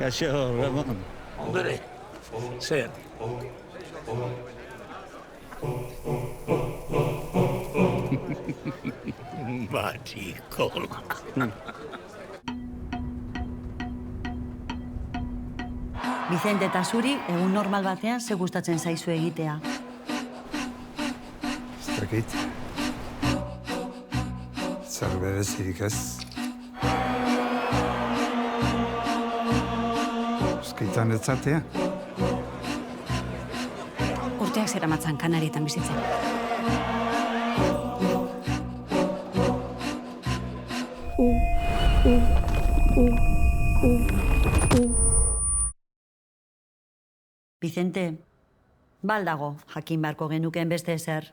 Kaixo, Ramon. Ondore, zer? Batikola. Vicente eta zuri, egun normal batean ze gustatzen zaizu egitea. Ez dakit. Zer berezirik ez. Euskaitan ez zatea. Urteak zeramatzan Kanarietan bizitzen. Vicente, baldago, jakin beharko genukeen beste ezer.